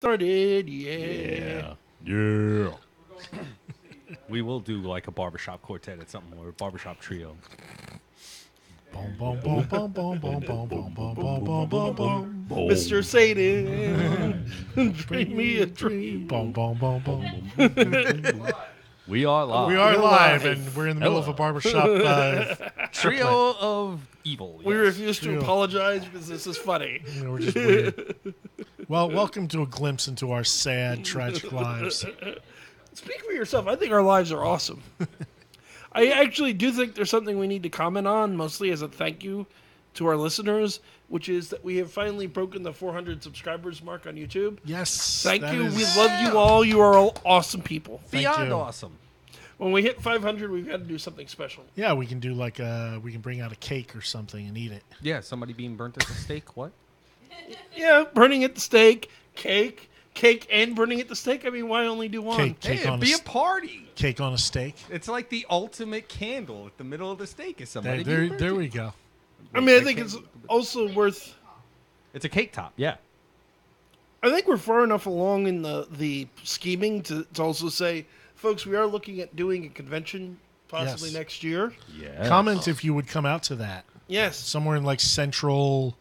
Started, yeah. Yeah. We will do like a barbershop quartet at something or a barbershop trio. Boom, boom, boom, boom, boom, boom, boom, boom, boom, boom, boom, boom, boom. Mr. Satan, bring me a dream. Boom, boom, boom, boom. We are live. We are We're live, live. and we're in the middle of a barbershop. Trio of evil. We yes. refuse to apologize because this is funny. We're just weird. Well, welcome to a glimpse into our sad, tragic lives. Speak for yourself. I think our lives are awesome. I actually do think there's something we need to comment on, mostly as a thank you to our listeners, which is that we have finally broken the 400 subscribers mark on YouTube. Yes. Thank that you. is- We love you all. You are all awesome people. Beyond you. awesome. When we hit 500, we've got to do something special. Yeah, we can do like we can bring out a cake or something and eat it. Yeah, somebody being burnt at the stake. What? Yeah, burning at the stake, cake, and burning at the stake. I mean, why only do one? Cake Hey, on it'd be a a party. cake on a steak. It's like the ultimate candle at the middle of the stake. Is somebody There, being burnt? there we go. I mean, I think it's also worth. It's a cake top. Yeah. I think we're far enough along in the scheming to also say, folks, we are looking at doing a convention possibly Yes. next year. Yeah. Comment if you would come out to that. Yes. Somewhere in like central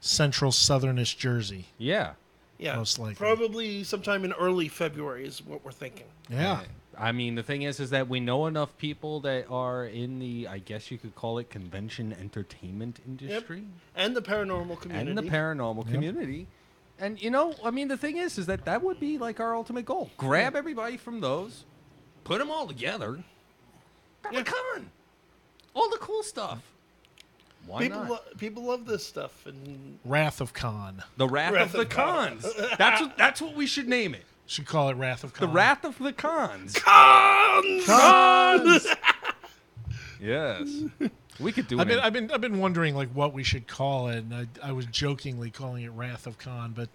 southernish Jersey. Yeah. Yeah. Most likely. Probably sometime in early February is what we're thinking. Yeah. I mean, the thing is that we know enough people that are in the, I guess you could call it, convention entertainment industry And the paranormal community. and the paranormal community. And I mean, the thing is that would be like our ultimate goal. Grab everybody from those, put them all together, have Yeah. a con, all the cool stuff. Why people, not? people love this stuff. And Wrath of Khan. The Wrath of the Cons. That's what we should name it. Should call it Wrath of The Khan. Wrath of the Cons. Cons! Yes. We could do I've it. been wondering like what we should call it, and I was jokingly calling it Wrath of Khan, but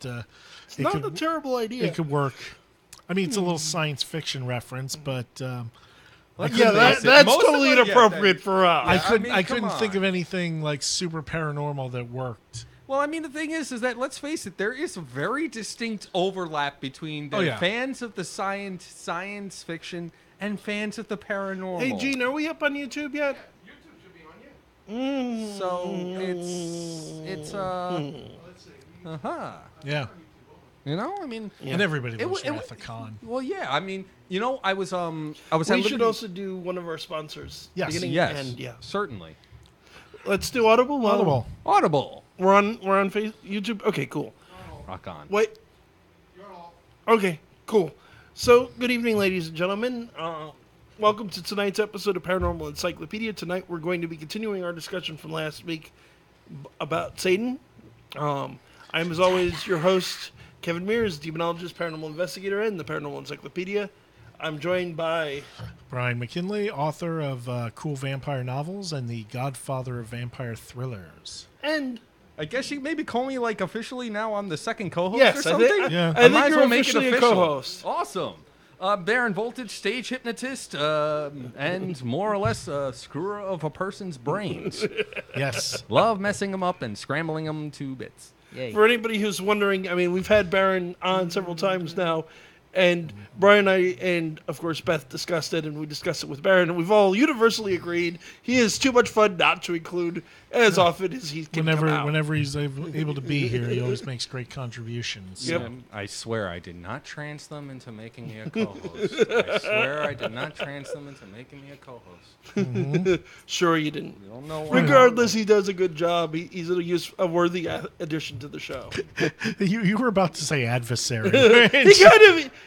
It's not a terrible idea. it could work. I mean, it's a little science fiction reference, but Yeah, face it, that's most of totally them- yeah, inappropriate for us. I mean, couldn't come think on. of anything like super paranormal that worked. Well, I mean, the thing is that let's face it, there is a very distinct overlap between the Oh, yeah. fans of the science fiction and fans of the paranormal. Hey, Gene, are we up on YouTube yet? So it's Yeah, I mean, and everybody It loves w- it Wrath w- of Khan. well, yeah, I mean, I was at We should liberty- also do one of our sponsors. Yes. Beginning yes, and end, yeah. certainly. Let's do Audible. Well, Audible. Audible, We're on YouTube. Okay, cool. rock on. Wait. Okay, cool. So, good evening, ladies and gentlemen. Welcome to tonight's episode of Paranormal Encyclopedia. Tonight, we're going to be continuing our discussion from last week about Satan. I'm, as always, your host, Kevin Mears, demonologist, paranormal investigator, and the Paranormal Encyclopedia. I'm joined by... Brian McKinley, author of cool vampire novels and the godfather of vampire thrillers. And... I guess you maybe call me like officially now. I'm the second co-host Yes, or I something. think, Yeah. I think might as you're well make it officially a official. co-host. Awesome. Baron Voltage, stage hypnotist, and more or less a screwer of a person's brains. Yes. Love messing them up and scrambling them to bits. Yay. For anybody who's wondering, I mean, we've had Baron on several times now, and Brian and I, and of course Beth discussed it, and we discussed it with Baron, and we've all universally agreed he is too much fun not to include as often as he can come out. Whenever he's able to be here, he always makes great contributions. Yep. I swear I did not trance them into making me a co-host. I swear I did not trance them into making me a co-host. Sure you didn't. You don't know why. Regardless, he does a good job. He's a worthy addition to the show. You were about to say adversary.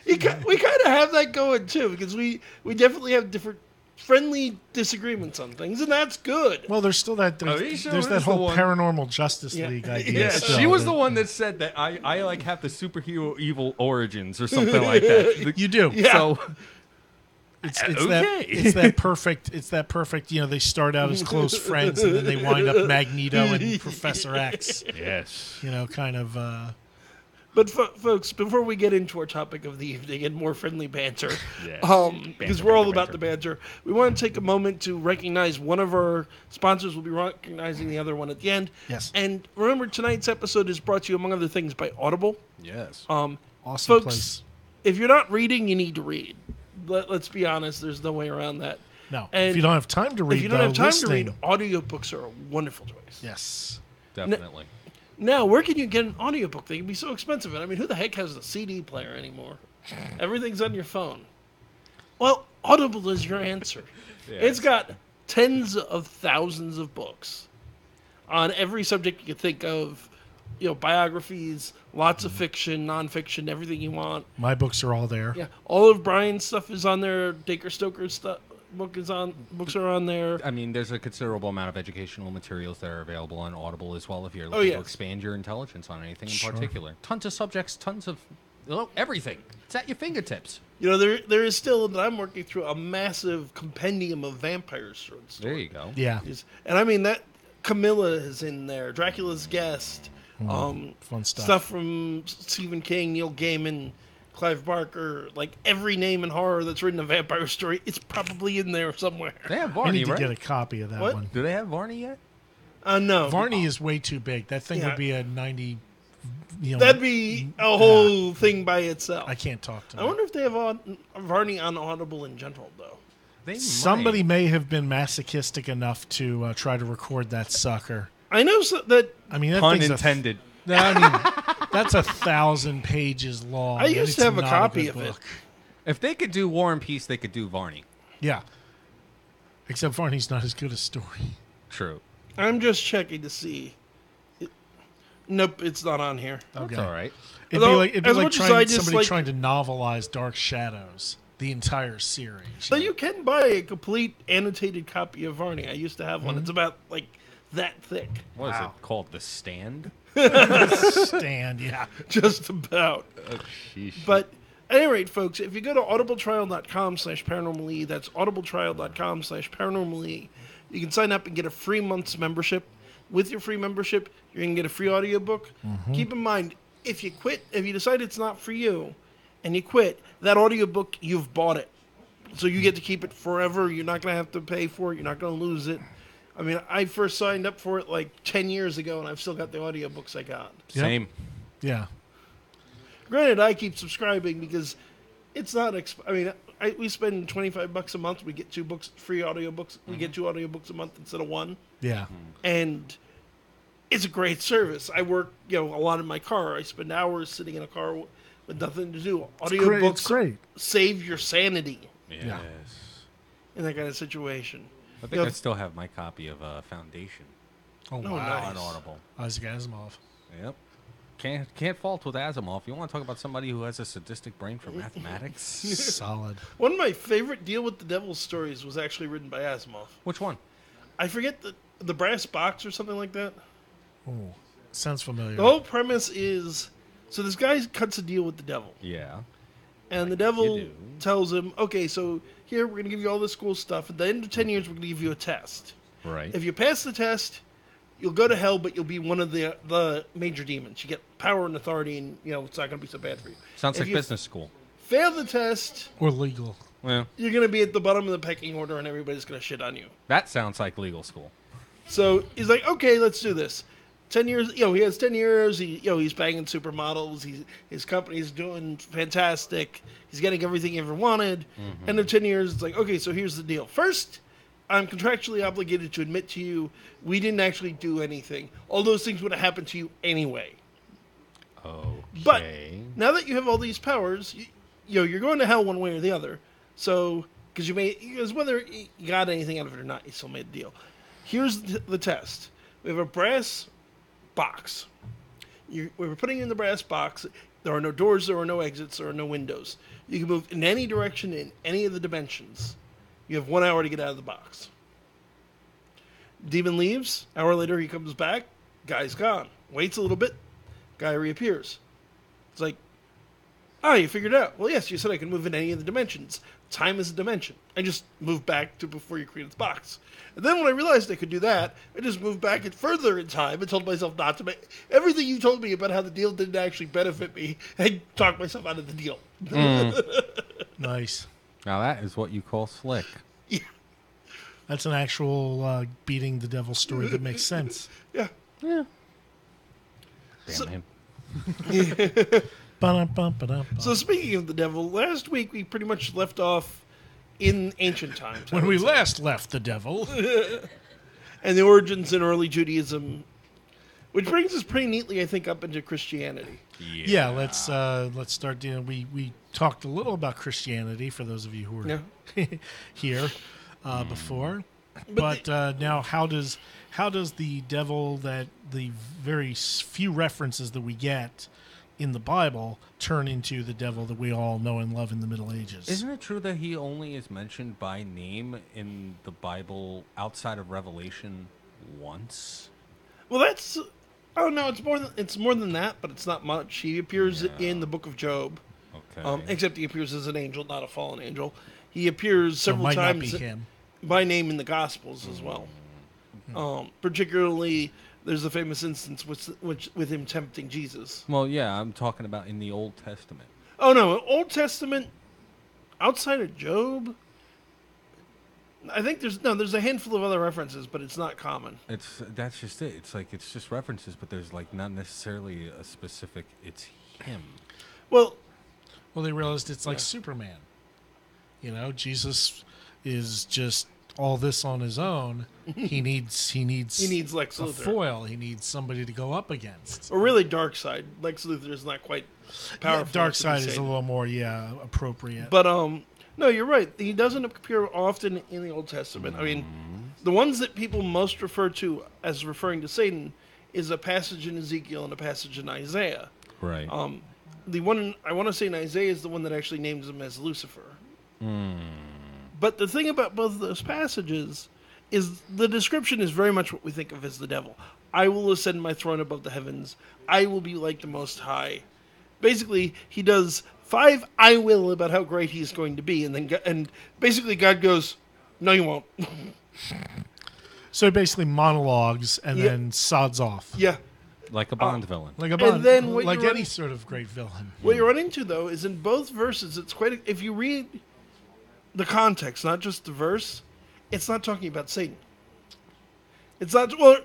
We kind of have that going too, because we definitely have different friendly disagreements on things, and that's good. Well, there's still that Alicia there's that is the whole one- paranormal Justice Yeah. League idea. Yeah, still. she was the one that said that I like have the superhero evil origins or something like that. You do. Yeah. So It's Okay. that perfect. You know, they start out as close friends and then they wind up Magneto and Professor X. yes. You know, kind of. But folks, before we get into our topic of the evening and more friendly banter, Yes. because Banter, we're all banter, about the banter, we want to take a moment to recognize one of our sponsors. We'll be recognizing the other one at the end. Yes. And remember, tonight's episode is brought to you, among other things, by Audible. Yes. Awesome Folks, place. if you're not reading, you need to read. Let's be honest. There's no way around that. No, And if you don't have time to read, if you don't though, have time listening, to read, audiobooks are a wonderful choice. yes. Definitely. Now, where can you get an audiobook? They can be so expensive. And I mean, who the heck has a CD player anymore? Everything's on your phone. Well, Audible is your answer. Yes. It's got tens of thousands of books on every subject you could think of. You know, biographies, lots of fiction, nonfiction, everything you want. My books are all there. Yeah, all of Brian's stuff is on there. Dacre Stoker's stuff books are on there. I mean, there's a considerable amount of educational materials that are available on Audible as well if you're Oh, looking yes. to expand your intelligence on anything in Sure. particular. Tons of subjects, tons of everything. It's at your fingertips. You know, there is still that I'm working through a massive compendium of vampire short There stories. you go. Yeah. And I mean that Camilla is in there, Dracula's Guest, Fun stuff. stuff from Stephen King, Neil Gaiman, Clive Barker, like every name in horror that's written a vampire story, it's probably in there somewhere. They have I Varney, need to right? get a copy of that What? one. Do they have Varney yet? No, Varney is way too big. That thing Yeah. would be a 90. You know, that'd be a whole thing by itself. I can't talk to I them. wonder if they have Varney on Audible in general, though. They Somebody might. may have been masochistic enough to try to record that sucker. I know that I mean, that Pun thing's intended. I mean, that's 1,000 pages long. I and used it's to have a not copy good of it. book. If they could do War and Peace, they could do Varney. Yeah. Except Varney's not as good a story. True. I'm just checking to see. Nope, it's not on here. That's Okay. all right. It'd Although, be like, it'd be as like much as I just somebody like- trying to novelize Dark Shadows, the entire series. So you can buy a complete annotated copy of Varney. I used to have one. Mm-hmm. It's about like that thick, What is Wow. it called? The Stand? stand, yeah. just about. Sheesh. But at any rate, folks, if you go to audibletrial.com/paranormally, that's audibletrial.com/paranormally, you can sign up and get a free month's membership. With your free membership, you're going to get a free audiobook. Keep in mind, if you decide it's not for you, and you quit, that audiobook, you've bought it. So you get to keep it forever. You're not going to have to pay for it. You're not going to lose it. I mean, I first signed up for it like 10 years ago, and I've still got the audiobooks I got. Same. Yeah. Granted, I keep subscribing because it's not. We spend $25 a month. We get 2 books, free audiobooks. We get 2 audiobooks a month instead of 1, Yeah. and it's a great service. I work, a lot in my car. I spend hours sitting in a car with nothing to do. It's Audiobooks great. save your sanity Yes. in that kind of situation. I think I still have my copy of Foundation Oh, No, wow. nice. on Audible. Isaac Asimov. Yep. Can't fault with Asimov. You want to talk about somebody who has a sadistic brain for mathematics? Solid. One of my favorite Deal with the Devil stories was actually written by Asimov. Which one? I forget the brass box or something like that. Oh, sounds familiar. The whole premise is, so this guy cuts a deal with the devil. Yeah. And the you devil do. tells him, okay, so here, we're going to give you all this cool stuff. At the end of 10 years, we're going to give you a test. Right. If you pass the test, you'll go to hell, but you'll be one of the major demons. You get power and authority, and, it's not going to be so bad for you. Sounds If like you business school. Fail the test, Or legal. Well, you're going to be at the bottom of the pecking order, and everybody's going to shit on you. that sounds like legal school. So he's like, okay, let's do this. 10 years, he has 10 years. He's banging supermodels. His company's doing fantastic. He's getting everything he ever wanted. End of 10 years, it's like, okay, so here's the deal. First, I'm contractually obligated to admit to you we didn't actually do anything. All those things would have happened to you anyway. Okay. But now that you have all these powers, you're going to hell one way or the other. So, because whether you got anything out of it or not, you still made the deal. Here's the test. We have a brass box. We're putting you in the brass box. There are no doors, there are no exits, there are no windows. You can move in any direction in any of the dimensions. You have 1 hour to get out of the box. Demon leaves. Hour later, he comes back. Guy's gone. Waits a little bit. Guy reappears. It's like, you figured it out. Well, yes, you said I can move in any of the dimensions. Time is a dimension. I just moved back to before you created the box. And then when I realized I could do that, I just moved back and further in time and told myself not to make everything you told me about how the deal didn't actually benefit me. I talked myself out of the deal. Nice. Now that is what you call slick. Yeah. That's an actual beating the devil story that makes sense. Yeah. Damn So- him. Ba-dum-bum-ba-dum-bum. So speaking of the devil, last week we pretty much left off in ancient times. I When would we say. last left the devil, And the origins in early Judaism, which brings us pretty neatly, I think, up into Christianity. yeah, let's start dealing. We talked a little about Christianity for those of you who were Yeah. here before, but now how does the devil, that the very few references that we get in the Bible, turn into the devil that we all know and love in the Middle Ages? Isn't it true that he only is mentioned by name in the Bible outside of Revelation once? Well, that's. Oh no, it's more than that, but it's not much. He appears in the Book of Job, Okay. except he appears as an angel, not a fallen angel. He appears So it several might not times be him. by name in the Gospels as well. Particularly, there's a famous instance with him tempting Jesus. Well, yeah, I'm talking about in the Old Testament. Oh no, Old Testament, outside of Job, I think there's a handful of other references, but it's not common. That's just it. It's just references, but there's like not necessarily a specific. It's him. Well, They realized it's like Superman. You know, Jesus is just all this on his own. He needs he needs Lex a Luthor. foil. He needs somebody to go up against. Or really, Darkseid. Lex Luthor is not quite powerful. Dark enough to be side is a Satan. little more appropriate. But no, you're right. He doesn't appear often in the Old Testament. I mean, the ones that people most refer to as referring to Satan is a passage in Ezekiel and a passage in Isaiah. Right. The one I want to say in Isaiah is the one that actually names him as Lucifer. But the thing about both of those passages is the description is very much what we think of as the devil. I will ascend my throne above the heavens. I will be like the Most High. Basically, he does 5 I will about how great he's going to be, and basically God goes, no, you won't. So he basically monologues and Yeah. then sods off. Yeah. Like a Bond villain. Like a Bond, then what like you any run- sort of great villain. What you run into, though, is in both verses, it's quite. If you read the context, not just the verse, it's not talking about Satan. It's not. Well,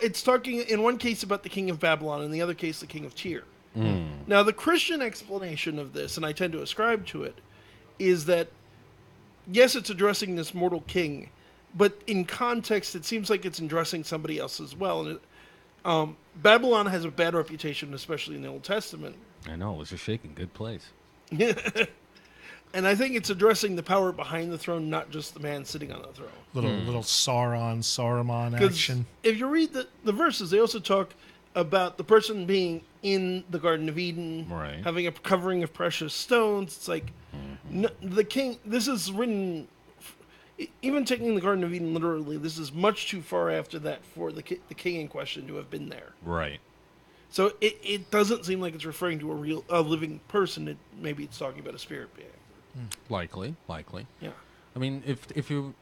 it's talking in one case about the king of Babylon, in the other case, the king of Tyre. Now, the Christian explanation of this, and I tend to ascribe to it, is that yes, it's addressing this mortal king, but in context, it seems like it's addressing somebody else as well. And Babylon has a bad reputation, especially in the Old Testament. I know. It was a shaking good place. And I think it's addressing the power behind the throne, not just the man sitting on the throne. Little Saruman Because action. if you read the verses, they also talk about the person being in the Garden of Eden, Right. having a covering of precious stones. It's like the king. This is written. Even taking the Garden of Eden literally, this is much too far after that for the king in question to have been there. Right. So it doesn't seem like it's referring to a living person. Maybe it's talking about a spirit being. Likely. Yeah. I mean, if you,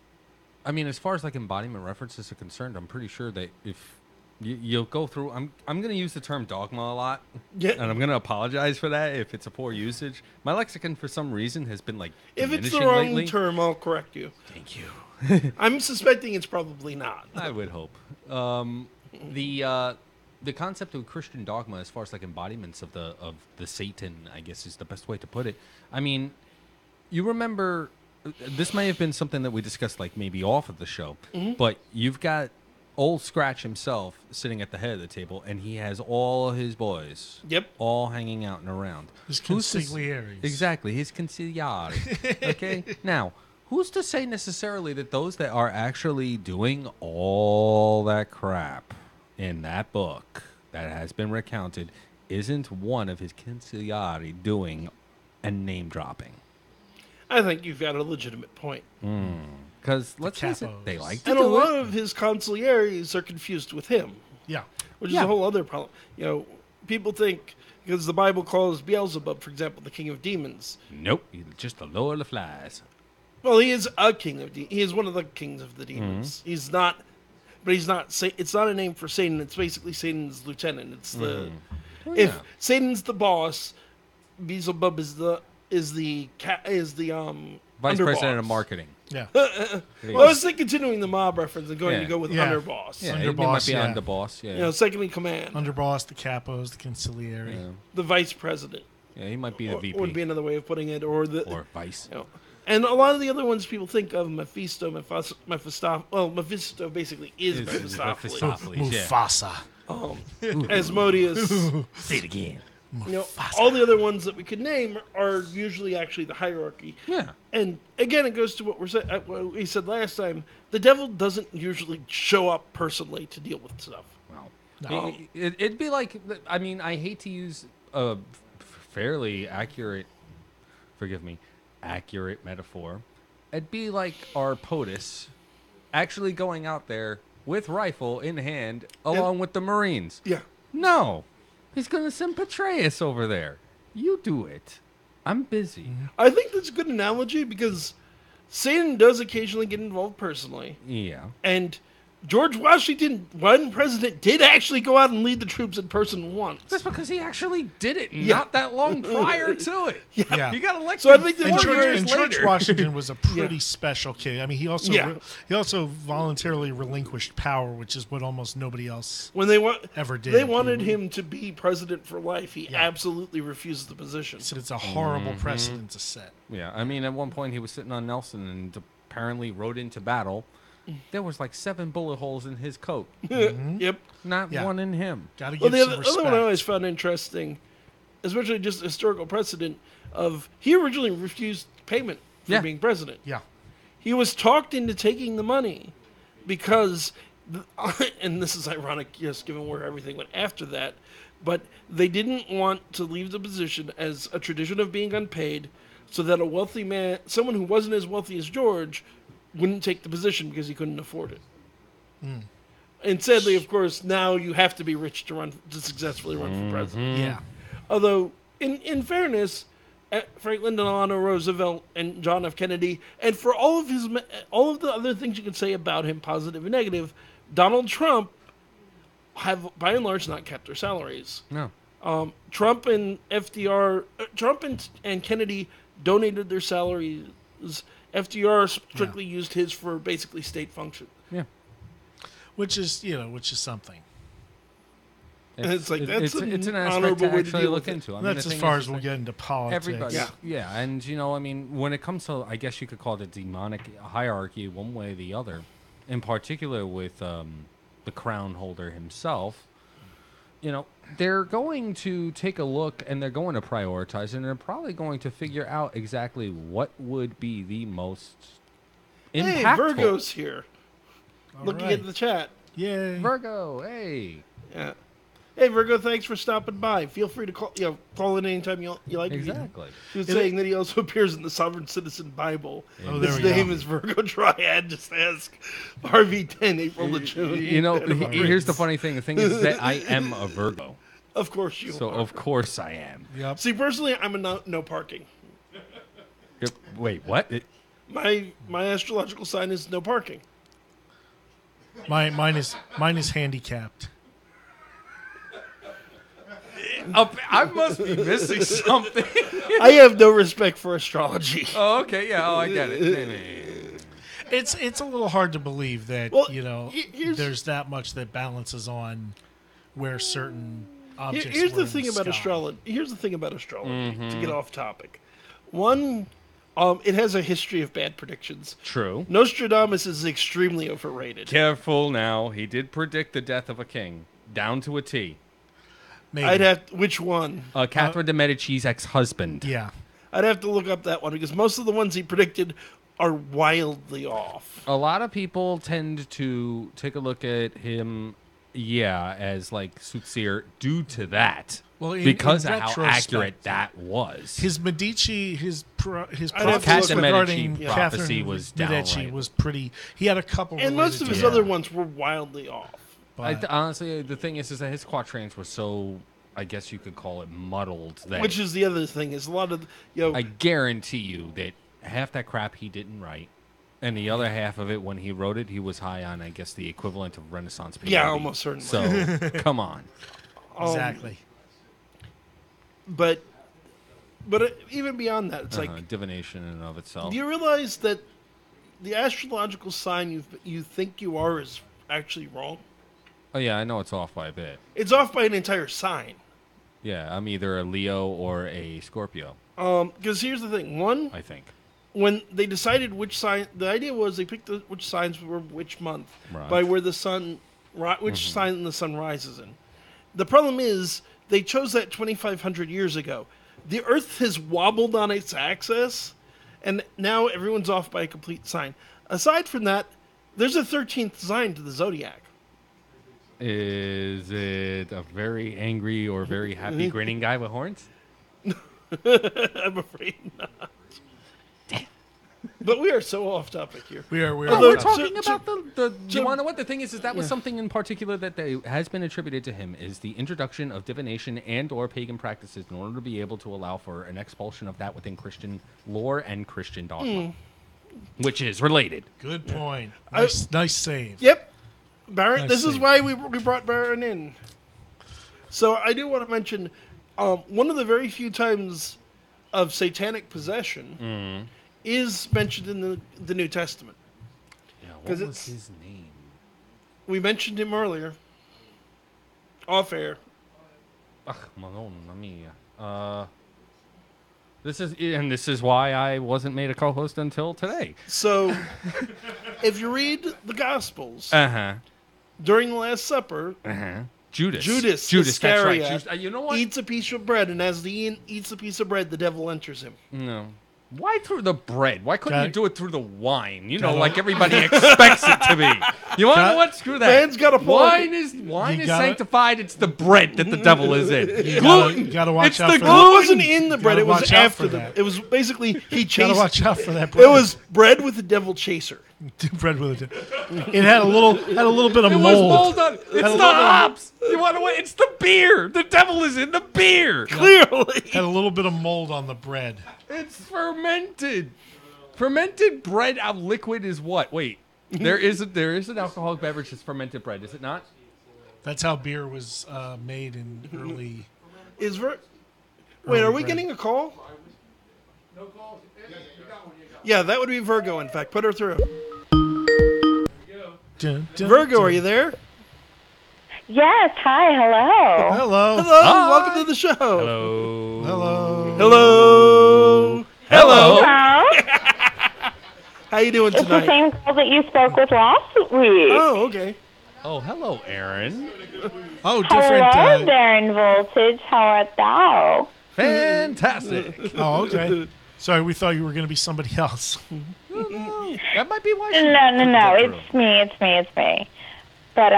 I mean, as far as like embodiment references are concerned, I'm pretty sure that if you'll go through, I'm going to use the term dogma a lot, Yeah. and I'm going to apologize for that if it's a poor usage. My lexicon, for some reason, has been like If it's the diminishing wrong lately. term, I'll correct you. Thank you. I'm suspecting it's probably not. I would hope. The concept of Christian dogma, as far as like embodiments of the Satan, I guess is the best way to put it. I mean, you remember, this may have been something that we discussed like maybe off of the show, but you've got Old Scratch himself sitting at the head of the table, and he has all his boys, Yep. all hanging out and around. His Who's to s- consiglieres. Exactly, his consigliari. Okay, now who's to say necessarily that those that are actually doing all that crap in that book that has been recounted isn't one of his consigliari doing and name dropping? I think you've got a legitimate point. Because let's face it, capos. they like to And a do lot it. of his consiglieres are confused with him, Yeah. which is Yeah. a whole other problem. You know, people think, because the Bible calls Beelzebub, for example, the king of demons. Nope, he's just the Lord of the Flies. Well, he is a king of demons. He is one of the kings of the demons. He's not, but he's not. It's not a name for Satan. It's basically Satan's lieutenant. It's the if yeah. Satan's the boss, Beelzebub is the Vice underboss. president of marketing. Yeah. Well, I was thinking continuing the mob reference and going Yeah. to go with Yeah. underboss. Yeah, Underboss, he might be yeah. underboss. Yeah. You know, second in command, Underboss, the capos, the consigliere. Yeah. the vice president. Yeah, he might be the VP. would be another way of putting it, or vice. You know, and a lot of the other ones people think of, Mephisto. Well, Mephisto basically is Mephistopheles. Mufasa. Asmodeus. Say it again. All the other ones that we could name are usually actually the hierarchy. Yeah. And again, it goes to what what we said last time. The devil doesn't usually show up personally to deal with stuff. Well, No. it'd be like, I mean, I hate to use a fairly accurate, accurate metaphor. It'd be like our POTUS actually going out there with rifle in hand along with the Marines. Yeah. No. He's going to send Petraeus over there. You do it. I'm busy. I think that's a good analogy because Satan does occasionally get involved personally. Yeah. And George Washington, one president, did actually go out and lead the troops in person once. That's because he actually did it Yeah. not that long prior to it. Yeah. He got elected So I think that 4 George- years And later. George Washington was a pretty special kid. I mean, he also voluntarily relinquished power, which is what almost nobody else When they ever did. they wanted him to be president for life. He absolutely refused the position. said it's a horrible precedent to set. Yeah, I mean, at one point he was sitting on Nelson and apparently rode into battle. There was like 7 bullet holes in his coat. Yep. Not Yeah. one in him. Got to Well, give the some other respect. one I always found interesting, especially just historical precedent, of he originally refused payment for Yeah. being president. Yeah. He was talked into taking the money because, and this is ironic, yes, given where everything went after that, but they didn't want to leave the position as a tradition of being unpaid so that a wealthy man, someone who wasn't as wealthy as George, wouldn't take the position because he couldn't afford it. And sadly, of course, now you have to be rich to successfully run for president. Yeah. Although, in fairness, Franklin Delano Roosevelt and John F. Kennedy, and for all of the other things you could say about him, positive and negative, Donald Trump have by and large not kept their salaries. No. Trump and FDR, Trump and Kennedy donated their salaries. FDR strictly used his for basically state function. Yeah. Which is something. It's like, that's it's an an aspect honorable to way to actually deal look with it. into. I mean, That's the as thing far is, as we'll like, get into politics. everybody. Yeah. Yeah, and I mean, when it comes to, I guess you could call it a demonic hierarchy, one way or the other. In particular, with the crown holder himself, they're going to take a look and they're going to prioritize, and they're probably going to figure out exactly what would be the most impactful. Hey, Virgo's here. Looking right. at the chat. Yay. Virgo, hey. Yeah. Hey, Virgo, thanks for stopping by. Feel free to call in anytime you like. Exactly. He was saying that he also appears in the Sovereign Citizen Bible. Oh, there His we name go. is Virgo Triad. Just ask RV10, April to June. Here's the funny thing. The thing is that I am a Virgo. Of course you So, are. of course I am. Yep. See, personally, I'm a no parking. Wait, what? My astrological sign is no parking. Mine is handicapped. I must be missing something. I have no respect for astrology. Oh, okay. Yeah. Oh, I get it. It's a little hard to believe that Well, here's- there's that much that balances on where certain objects. Here's were the in thing about sky. astrology. Here's the thing about astrology. Mm-hmm. To get off topic, one, it has a history of bad predictions. True. Nostradamus is extremely overrated. Careful now. He did predict the death of a king, down to a T. Maybe. Which one? Catherine de Medici's ex-husband. Yeah. I'd have to look up that one because most of the ones he predicted are wildly off. A lot of people tend to take a look at him, as like soothsayer due to that. Well, because in of how retrospect, accurate that was. His Medici, his I'd have to prophecy look at regarding Medici Catherine prophecy was Medici downright. was pretty. He had a couple, And most of related his to it, other ones were wildly off. but Honestly, the thing is that his quatrains were so, I guess you could call it, muddled. That Which is the other thing is a lot of I guarantee you that half that crap he didn't write, and the other half of it, when he wrote it, he was high on, I guess, the equivalent of Renaissance period. Yeah, almost certainly. So, come on. exactly. But even beyond that, it's like, Divination in and of itself. do you realize that the astrological sign you think you are is actually wrong? Oh, yeah, I know it's off by a bit. It's off by an entire sign. Yeah, I'm either a Leo or a Scorpio, Because here's the thing. One, I think. when they decided which sign, the idea was they picked which signs were which month Right. by where the sun, which sign the sun rises in. The problem is they chose that 2,500 years ago. The Earth has wobbled on its axis, and now everyone's off by a complete sign. Aside from that, there's a 13th sign to the zodiac. Is it a very angry or very happy grinning guy with horns? I'm afraid not. But we are so off topic here. We are. Oh, we're talking so- about the so- you want to know what the thing is that was something in particular that has been attributed to him is the introduction of divination and or pagan practices in order to be able to allow for an expulsion of that within Christian lore and Christian dogma, which is related. Good point. Nice save. Yep. Baron, Nice this is save. why we brought Baron in. So I do want to mention one of the very few times of satanic possession is mentioned in the New Testament. Yeah, what 'Cause was it's- his name? We mentioned him earlier. Off air. Ach, Madonna mia. This is why I wasn't made a co-host until today. So if you read the Gospels, Uh-huh. during the Last Supper, Judas Judas that's right. Iscariot Judas, you know what? eats a piece of bread, and as he eats a piece of bread, the devil enters him. No. Why through the bread? Why couldn't Got you it. do it through the wine? You know, Got it. like everybody expects it to be. You want to Got- know what? Screw that. Man's got a point. Wine is You gotta- sanctified. It's the bread that the devil is in. You gotta watch It's out the for Well, it that. wasn't in the bread; Gotta it was watch out after for the. that. It was basically he Gotta chased. watch out for that bread. It was bread with the devil chaser. bread with it. It had a little bit of It was mold. mold on. It's the hops. You want to what? It's the beer. The devil is in the beer. Clearly, Had a little bit of mold on the bread. It's fermented. Fermented bread out of liquid is what? Wait. There is an alcoholic beverage that's fermented bread, is it not? That's how beer was made in early. is wait, are we bread. getting a call? Yeah, that would be Virgo. In fact, put her through. Dun, dun, Virgo, dun. are you there? Yes, hi, hello. Hello. Hello, Hi. welcome to the show. Hello. Hello. Hello. Hello. Hello. How you doing It's the tonight? same girl that you spoke with last week. Oh, okay. Oh, hello, Aaron. Oh, different. Hello, Darren Voltage. How art thou? Fantastic. Oh, okay. Sorry, we thought you were going to be somebody else. That might be why she No. put that It's me. But,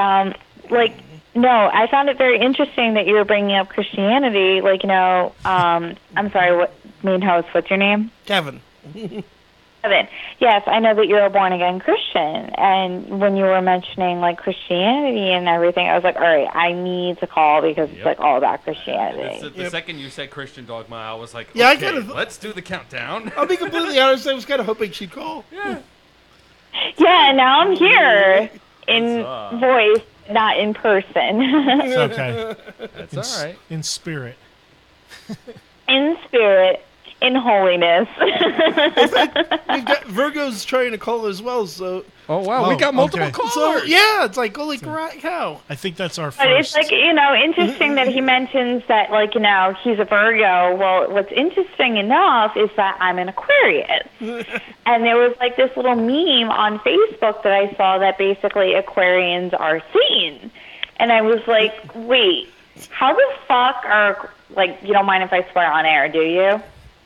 no, I found it very interesting that you were bringing up Christianity. I'm sorry, main host, what's your name? Kevin. Kevin. Yes, I know that you're a born-again Christian, and when you were mentioning, Christianity and everything, I was like, all right, I need to call because it's, all about Christianity. The second you said Christian dogma, I was like, Yeah, I okay, kinda let's do the countdown. I'll be completely honest. I was kind of hoping she'd call. Yeah. Yeah, now I'm here in What's up? voice, not in person. It's okay. That's all right. In spirit. In spirit, in holiness. We've got Virgo's trying to call as well, so Oh, wow. We Oh, got multiple okay. callers. yeah, it's like holy cow. I think that's our But it's first. interesting that he mentions that, he's a Virgo. Well, what's interesting enough is that I'm an Aquarius. And there was, this little meme on Facebook that I saw that basically Aquarians are Satan. And I was like, wait, how the fuck are, you don't mind if I swear on air, do you?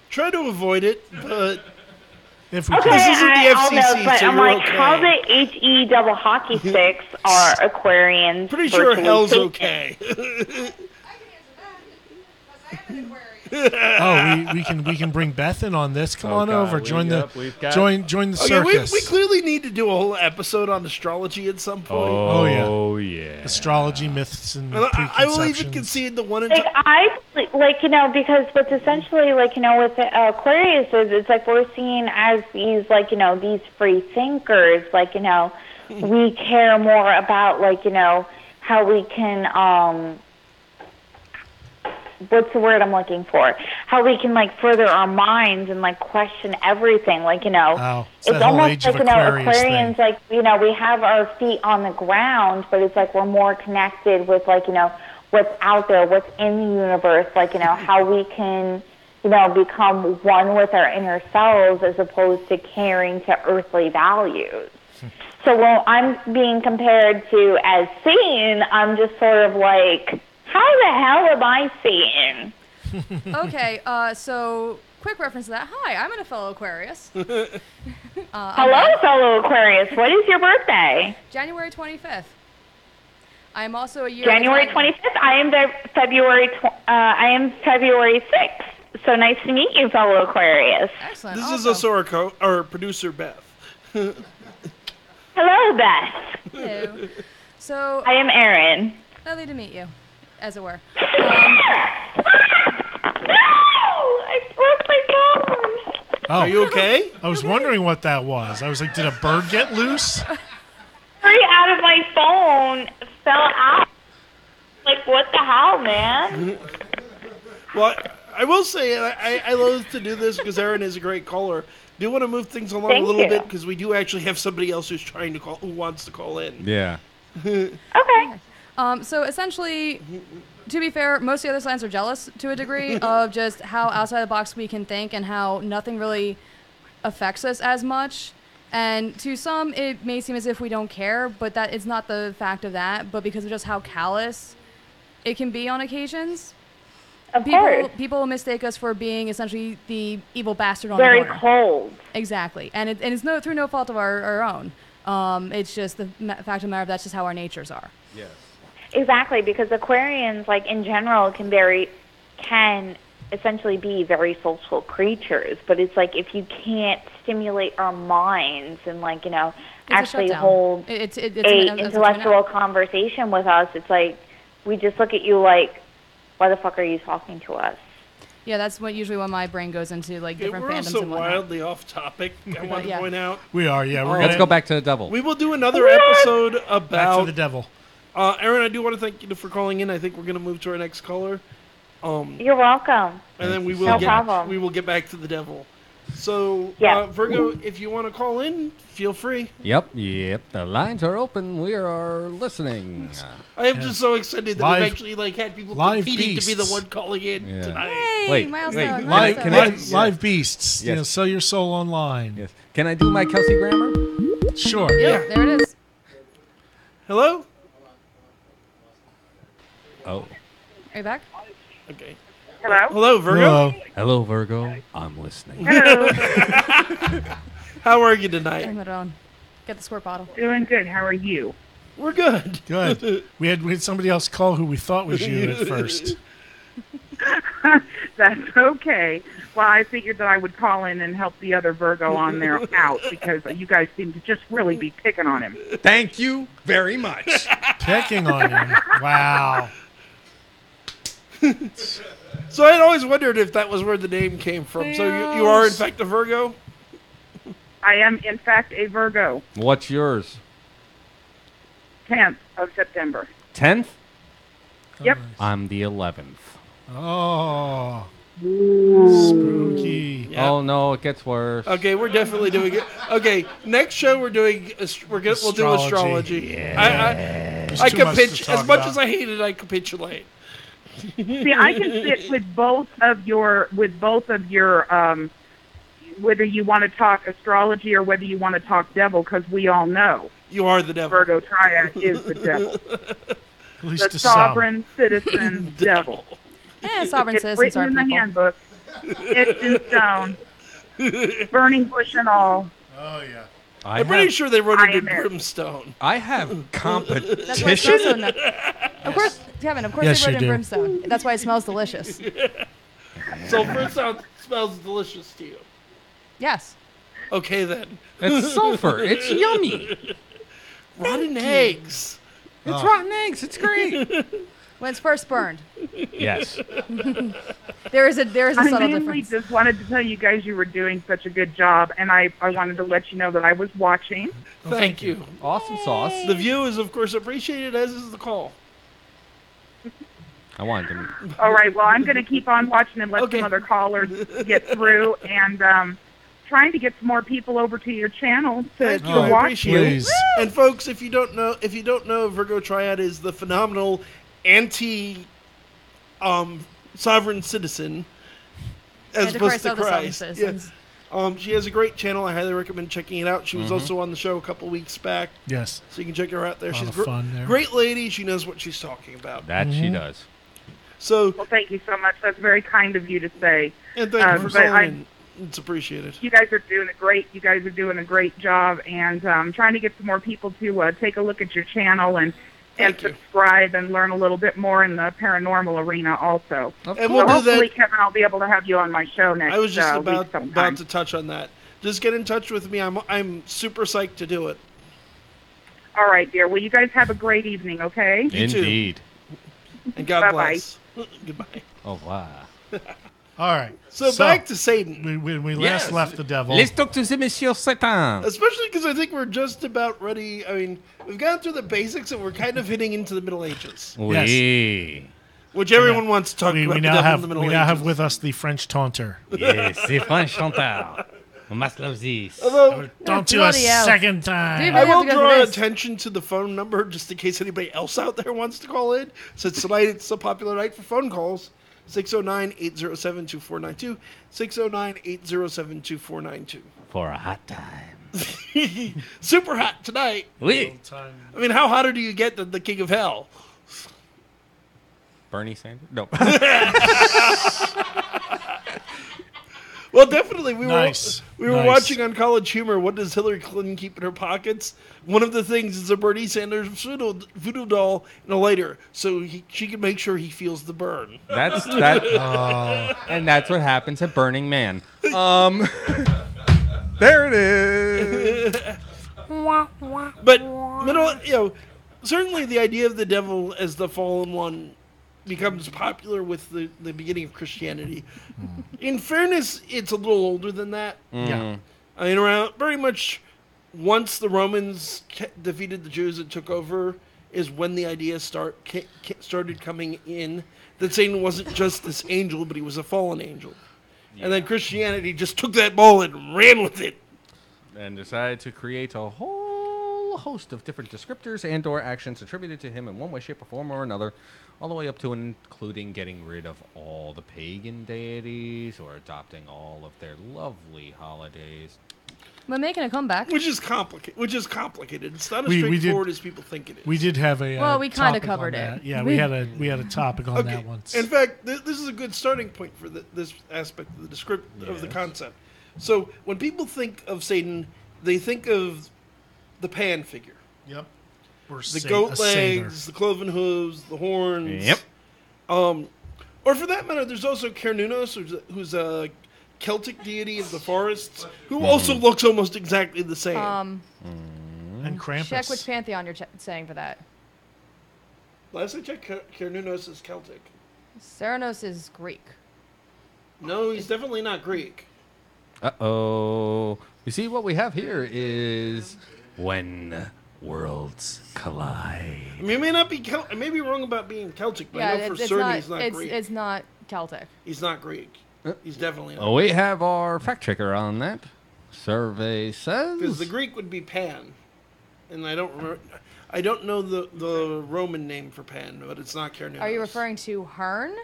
Try to avoid it, but If we Okay, This can. isn't the I'll FCC, know, but so I'm you're like, okay. how the HE double hockey sticks are Aquarians? pretty sure virtually hell's Satan? okay. Oh, we can bring Beth in on this. Come Oh, on God, over. Join the we've got- join the Okay, circus. we clearly need to do a whole episode on astrology at some point. Oh, yeah. Oh, yeah. Astrology myths and And I will even preconceptions. concede the one in Because what's essentially, with the Aquarius is, it's we're seen as these, these free thinkers. We care more about, how we can, what's the word I'm looking for? How we can, further our minds and, question everything. Oh, it's It's that whole almost age of like, Aquarius Aquarians, thing. we have our feet on the ground, but it's we're more connected with, what's out there, what's in the universe, like, how we can, become one with our inner selves as opposed to caring to earthly values. So when I'm being compared to as Satan, I'm just sort of like, how the hell am I Satan? Okay, so quick reference to that. Hi, I'm a fellow Aquarius. Hello, fellow Aquarius. What is your birthday? January 25th. I'm also a year. January 25th. I am February 6th. So nice to meet you, fellow Aquarius. Excellent. This also, is also our producer, Beth. Hello, Beth. Hello. So I am Erin. lovely to meet you, as it were. I broke my phone. Oh, Are you okay? I was wondering what that was. I was like, did a bird get loose? Three out of my phone fell out. Like, what the hell, man? Well, I will say, I loathe to do this because Erin is a great caller. Do want to move things along Thank a little you. bit because we do actually have somebody else who's trying to call, who wants to call in. Yeah. Okay. So essentially, to be fair, most of the other signs are jealous to a degree of just how outside the box we can think and how nothing really affects us as much. And to some, it may seem as if we don't care, but that is not the fact of that. But because of just how callous it can be on occasions, Of course. people mistake us for being essentially the evil bastard on Very the corner. cold. Exactly, and it's through no fault of our own. It's just the fact of the matter of that's just how our natures are. Yes. Exactly, because Aquarians, like, in general, can essentially be very social creatures. But it's like, if you can't stimulate our minds and, like, actually shutdown. hold It's a that's what you know. intellectual conversation with us, it's like, we just look at you like, why the fuck are you talking to us? Yeah, that's what my brain goes into, like, Okay, different we're fandoms also and whatnot. wildly off topic, I want to Yeah. point out. We are, yeah. We're Let's go back to the devil. We will do another episode back to about... the devil. Erin, I do want to thank you for calling in. I think we're going to move to our next caller. You're welcome. And then we No will problem. we will get back to the devil. So, Yeah. Virgo, if you want to call in, feel free. Yep. The lines are open. We are listening. I am just so excited that Live- we've actually had people live competing to be the beasts. one calling in Yeah. tonight. Hey, Wait, milestone, wait, Live, milestone. live, Yeah. live beasts. Yes. Sell your soul online. Yes. Can I do my Kelsey Grammer? Sure. Yeah. There it is. Hello? Oh. Are you back? Okay. Hello? Hello, Virgo. Hello. Hello, Virgo. I'm listening. Hello. How are you tonight? Bring it on. Get the squirt bottle. Doing good. How are you? We're good. Good. We had somebody else call who we thought was you at first. That's okay. Well, I figured that I would call in and help the other Virgo on there out because you guys seem to just really be picking on him. Thank you very much. Pecking on him. Wow. So I'd always wondered if that was where the name came from. So you are, in fact, a Virgo? I am, in fact, a Virgo. What's yours? 10th of September. 10th? Yep. I'm the 11th. Oh. Spooky. Yeah. Oh, no, it gets worse. Okay, we're definitely doing it. Okay, next show we'll do astrology. There's I too much to capitulate. talk As much about. as I hate it, I capitulate. See, I can sit with both of your, whether you want to talk astrology or whether you want to talk devil, because we all know You are the devil. Virgo Triad is the devil, At least the to some. sovereign citizen devil. Sovereign It's citizens written are in the people. handbook. It's in stone. Burning bush and all. Oh, yeah. I'm pretty sure they wrote it I in am there. brimstone. I have That's why it competition. smells so Of course, Kevin, of course Yes, they wrote you it in do. brimstone. That's why it smells delicious. Sulfur smells delicious to you. Yes. Okay, then. It's sulfur. It's yummy. Rotten eggs. It's rotten eggs. It's great. When it's first burned. Yes. There is a I subtle mainly difference. just wanted to tell you guys you were doing such a good job, and I wanted to let you know that I was watching. Thank you. Awesome sauce. The view is, of course, appreciated, as is the call. I wanted to. All right, well, I'm going to keep on watching and let Okay. some other callers get through, and trying to get some more people over to your channel to, Thank you. to I watch appreciate you. it. Please. And folks, if you don't know, Virgo Triad is the phenomenal anti sovereign citizen as opposed to Christ. Yes. She has a great channel. I highly recommend checking it out. She was also on the show a couple weeks back. Yes. So you can check her out there. She's fun there. Great lady. She knows what she's talking about. That she does. So, Well, thank you so much. That's very kind of you to say. and thank you for but calling in. It's appreciated. You guys are doing You guys are doing a great job, and trying to get some more people to take a look at your channel and Thank you. subscribe and learn a little bit more in the paranormal arena also. And we'll do Hopefully, that. Kevin, I'll be able to have you on my show next I was just week about sometime. to touch on that. Just get in touch with me. I'm super psyched to do it. All right, dear. Well, you guys have a great evening, okay? You too. Indeed. And God Bye-bye. bless. Goodbye. Oh, wow. All right. So back to Satan. When we last left the devil. Let's talk to the Monsieur Satan. Especially because I think we're just about ready. I mean, we've gone through the basics and we're kind of hitting into the Middle Ages, Oui. which everyone wants to talk we about. we the now devil in have the we Middle now have Ages. with us the French taunter. Yes, c'est French chanteur. On must love this. Although Don't do a bloody hell. second time. Dude, I have will to go draw through this. attention to the phone number just in case anybody else out there wants to call in. Since tonight it's a popular night for phone calls. 609-807-2492. 609-807-2492. For a hot time. Super hot tonight. Oui. I mean, how hotter do you get than the King of Hell? Bernie Sanders? No. Well, definitely. We Nice. were Nice. watching on College Humor. What does Hillary Clinton keep in her pockets? One of the things is a Bernie Sanders voodoo doll and a lighter, so she can make sure he feels the burn. That's that. And that's what happens at Burning Man. There it is. But certainly the idea of the devil as the fallen one becomes popular with the beginning of Christianity. In fairness, it's a little older than that. Yeah. I mean, around very much once the Romans defeated the Jews and took over is when the idea started coming in that Satan wasn't just this angel, but he was a fallen angel. Yeah. And then Christianity just took that ball and ran with it. And decided to create a whole host of different descriptors and or actions attributed to him in one way, shape, or form or another, all the way up to and including getting rid of all the pagan deities or adopting all of their lovely holidays. But making a comeback. Which is complicated. It's not as We did- straightforward as people think it is. We did have a Well, we kinda topic covered on it. that. Yeah, we had a topic on that once. In fact, this is a good starting point for this aspect of the of the concept. So when people think of Satan, they think of the Pan figure. Yep. Or The goat legs, the cloven hooves, the horns. Yep. Or for that matter, there's also Cernunnos, who's a Celtic deity of the forests, who also looks almost exactly the same. And Krampus. Check which pantheon you're saying for that. Last I checked, Cernunnos is Celtic. Ceranos is Greek. No, he's definitely not Greek. Uh-oh. You see, what we have here is when worlds collide. I mean, I may be wrong about being Celtic, but I know for certain he's not Greek. It's not Celtic. He's not Greek. He's definitely not. Oh, we have our fact checker on that. Survey says... Because the Greek would be Pan, and I don't remember. I don't know the Roman name for Pan, but it's not Cernunnos. Are you referring to Hearn,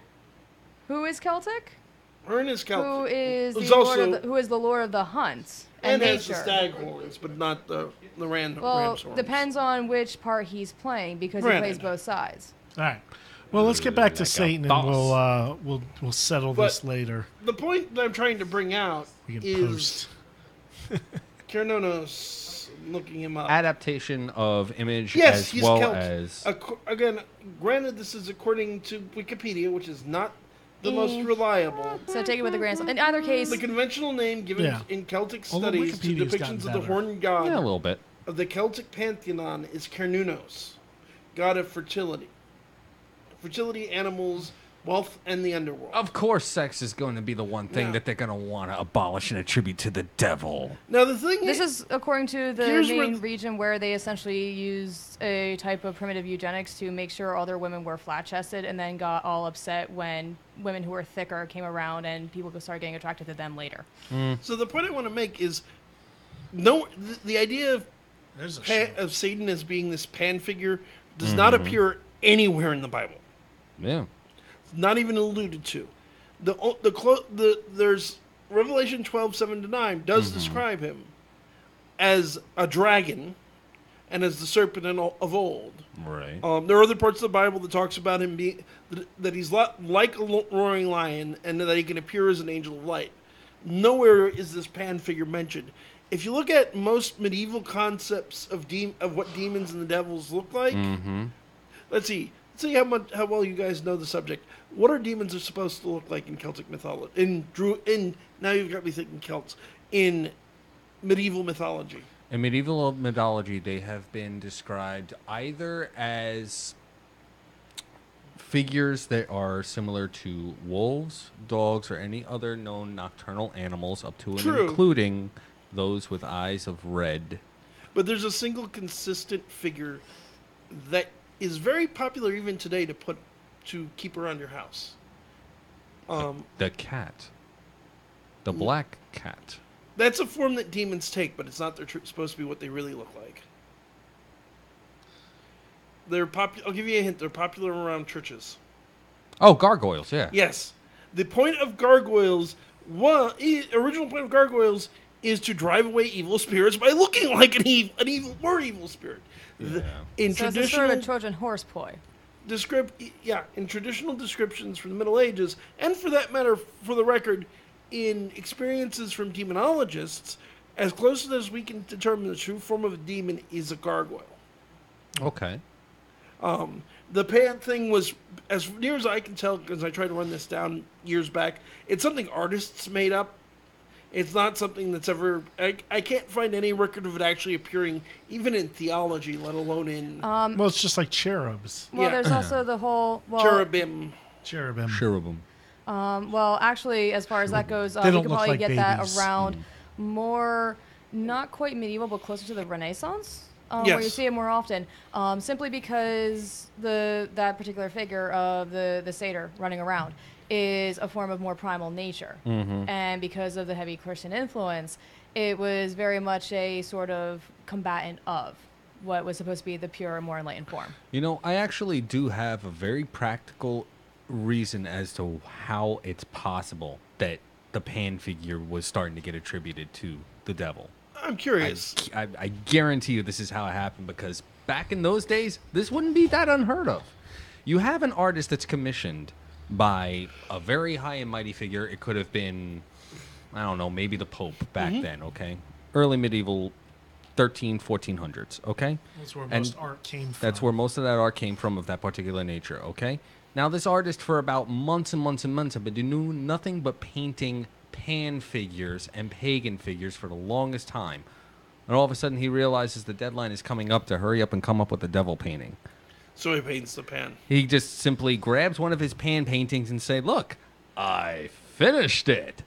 who is Celtic? Hearn is Celtic. Who is Who's the Lord also of the, who is the Lord of the hunts and has the nature? stag horns, but not the ram's Well, horns. depends on which part he's playing because he Granted. plays both sides. All right. Well, let's get back to Like a Satan, and boss. we'll settle But- this later. The point that I'm trying to bring out We can is post. Cernunnos. I'm looking him up. adaptation of image Yes, as he's well Celtic. as... Again, granted, this is according to Wikipedia, which is not the most reliable. So take it with a grain of salt. In either case, The conventional name given Yeah. in Celtic Although studies to Wikipedia's depictions gotten of the better. horned god Yeah, a little bit. of the Celtic pantheon is Cernunnos, god of fertility. Fertility, animals, wealth, and the underworld. Of course, sex is going to be the one thing Yeah. that they're going to want to abolish and attribute to the devil. Now, the thing this is according to the Here's main where- region where they essentially used a type of primitive eugenics to make sure all their women were flat-chested, and then got all upset when women who were thicker came around and people started getting attracted to them later. So the point I want to make is, the idea of There's a of Satan as being this pan figure does not appear anywhere in the Bible. Yeah. Not even alluded to. There's Revelation 12:7-9 does describe him as a dragon and as the serpent of old. Right. There are other parts of the Bible that talks about him being that he's like a roaring lion and that he can appear as an angel of light. Nowhere is this Pan figure mentioned. If you look at most medieval concepts of what demons and the devils look like, let's see how well you guys know the subject. What are demons are supposed to look like in Celtic mythology? Now you've got me thinking Celts in medieval mythology. In medieval mythology, they have been described either as figures that are similar to wolves, dogs, or any other known nocturnal animals, up to and including those with eyes of red. But there's a single consistent figure that is very popular even today to keep around your house. The cat. The black cat. That's a form that demons take, but it's not supposed to be what they really look like. I'll give you a hint. They're popular around churches. Oh, gargoyles, yeah. Yes. The point of gargoyles original point of gargoyles is to drive away evil spirits by looking like an evil spirit. Yeah. So it's a sort of a Trojan horse ploy. In traditional descriptions from the Middle Ages, and for that matter, for the record, in experiences from demonologists, as close as we can determine the true form of a demon is a gargoyle. Okay. The Pan thing was, as near as I can tell, because I tried to run this down years back, it's something artists made up. It's not something that's ever... I can't find any record of it actually appearing, even in theology, let alone in... Well, it's just like cherubs. Well, there's also the whole... Cherubim. Well, actually, as far as that goes, you could probably like get babies. that around more, not quite medieval, but closer to the Renaissance, where you see it more often, simply because that particular figure of the satyr running around is a form of more primal nature. And because of the heavy Christian influence, it was very much a sort of combatant of what was supposed to be the pure and more enlightened form. You know, I actually do have a very practical reason as to how it's possible that the Pan figure was starting to get attributed to the devil. I'm curious. I guarantee you this is how it happened, because back in those days, this wouldn't be that unheard of. You have an artist that's commissioned by a very high and mighty figure. It could have been, I don't know, maybe the Pope back then, okay? Early medieval 1400s, okay? That's where most art came from. That's where most of that art came from of that particular nature, okay? Now, this artist for about months and months and months have been doing nothing but painting Pan figures and pagan figures for the longest time. And all of a sudden, he realizes the deadline is coming up to hurry up and come up with a devil painting. So he paints the Pan. He just simply grabs one of his Pan paintings and say, "Look, I finished it.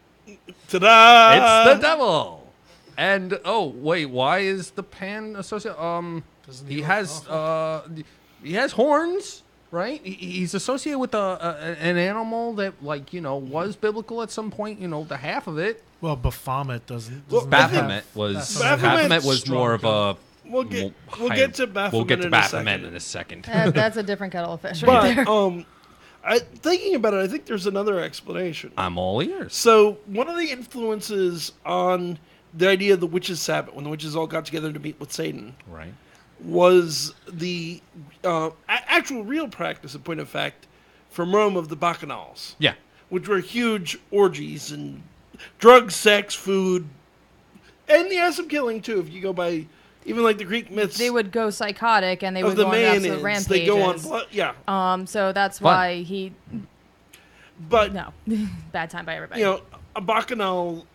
Ta-da! It's the devil." And oh wait, why is the Pan associated? He has horns, right? He's associated with an animal that, like, you know, was biblical at some point. You know, the half of it. Well, Baphomet doesn't. Baphomet was more of a. We'll get to Baphomet in a second. That's a different kettle of fish right there. Thinking about it, I think there's another explanation. I'm all ears. So one of the influences on the idea of the witches' Sabbath, when the witches all got together to meet with Satan, right, was the actual real practice, in point of fact, from Rome of the bacchanals. Yeah. Which were huge orgies and drugs, sex, food, and some killing too. If you go by even like the Greek myths, they would go psychotic and they would the go on absolute rampages. They go on blood, so that's why he. But no, bad time by everybody. You know, a bacchanal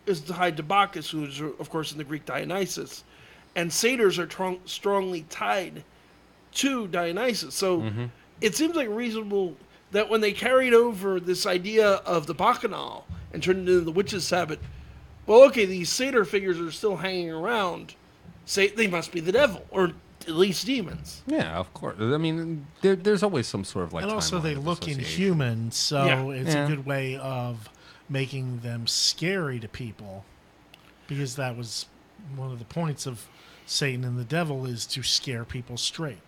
is tied to Bacchus, who is of course in the Greek Dionysus, and satyrs are strongly tied to Dionysus. So it seems like reasonable that when they carried over this idea of the bacchanal and turned it into the witches' Sabbath, well, okay, these satyr figures are still hanging around. Say they must be the devil, or at least demons. Yeah, of course. I mean, there's always some sort of like. And also, they look inhuman, so it's a good way of making them scary to people, because that was one of the points of Satan and the devil, is to scare people straight.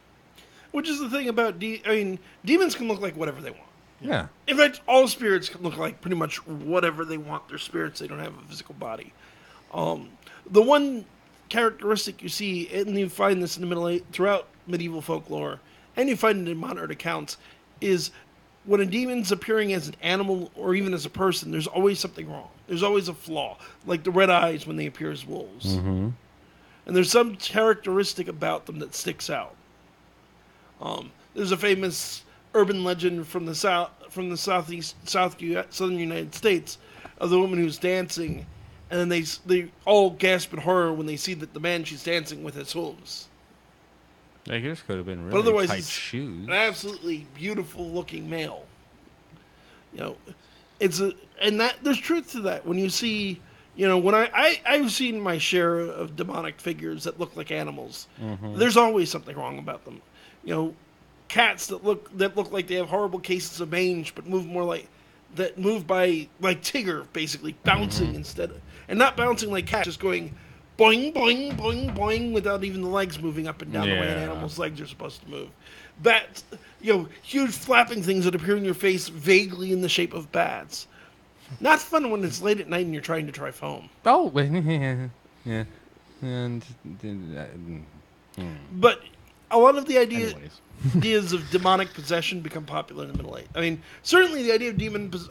Which is the thing about demons can look like whatever they want. Yeah. In fact, all spirits can look like pretty much whatever they want. They're spirits; they don't have a physical body. The one characteristic you see, and you find this in the throughout medieval folklore, and you find it in modern accounts, is when a demon's appearing as an animal or even as a person, there's always something wrong. There's always a flaw, like the red eyes when they appear as wolves. Mm-hmm. And there's some characteristic about them that sticks out. There's a famous urban legend from the southern United States of the woman who's dancing, and then they all gasp in horror when they see that the man she's dancing with has hooves. I guess could have been But really otherwise, tight he's shoes. an absolutely beautiful looking male. And that there's truth to that. When you see, when I've seen my share of demonic figures that look like animals. Mm-hmm. There's always something wrong about them. Cats that look like they have horrible cases of mange, but move by like Tigger, basically bouncing instead of, and not bouncing like cats, just going boing boing boing boing without even the legs moving up and down the way an animal's legs are supposed to move. Bats, huge flapping things that appear in your face vaguely in the shape of bats. Not fun when it's late at night and you're trying to drive home. Oh, yeah. And But a lot of the ideas anyways. of demonic possession become popular in the Middle Ages. I mean, certainly the idea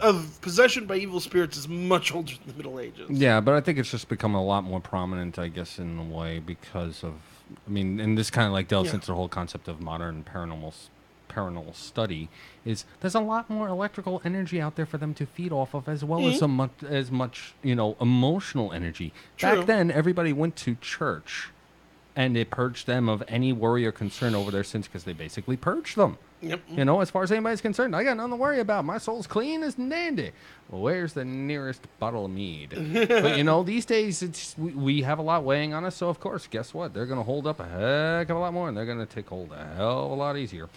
of possession by evil spirits is much older than the Middle Ages. Yeah, but I think it's just become a lot more prominent, I guess, in a way because of, and this kind of like delves into the whole concept of modern paranormal study, is there's a lot more electrical energy out there for them to feed off of, as well as much emotional energy. True. Back then, everybody went to church, and it purged them of any worry or concern over their sins because they basically purged them. Yep. As far as anybody's concerned, I got nothing to worry about. My soul's clean as dandy. Well, where's the nearest bottle of mead? But, these days, we have a lot weighing on us, so of course, guess what? They're going to hold up a heck of a lot more, and they're going to take hold a hell of a lot easier.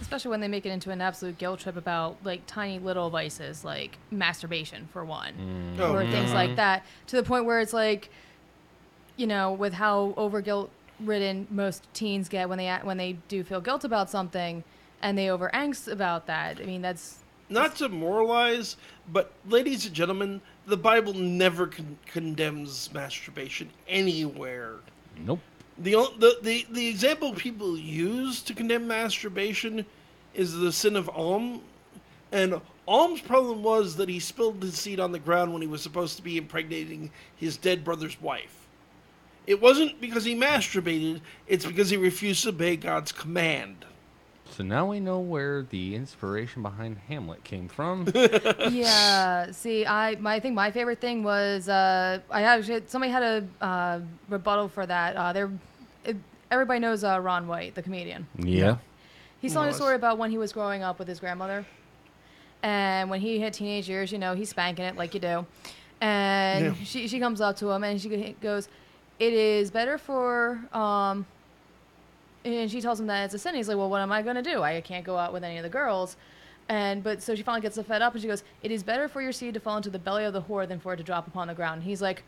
Especially when they make it into an absolute guilt trip about like tiny little vices like masturbation for one, or things like that, to the point where it's like, with how over guilt ridden most teens get when they do feel guilt about something, and they over angst about that. I mean, that's not to moralize, but ladies and gentlemen, the Bible never condemns masturbation anywhere. Nope. The example people use to condemn masturbation is the sin of Alm, and Alm's problem was that he spilled his seed on the ground when he was supposed to be impregnating his dead brother's wife. It wasn't because he masturbated, it's because he refused to obey God's command. So now we know where the inspiration behind Hamlet came from. Yeah. See, I think my favorite thing was somebody had a rebuttal for that. Everybody knows Ron White, the comedian. Yeah. He's telling a story about when he was growing up with his grandmother, and when he hit teenage years, he's spanking it like you do, and she comes up to him and she goes, "It is better for And she tells him that it's a sin. He's like, well, what am I going to do? I can't go out with any of the girls. So she finally gets fed up, and she goes, it is better for your seed to fall into the belly of the whore than for it to drop upon the ground. And he's like,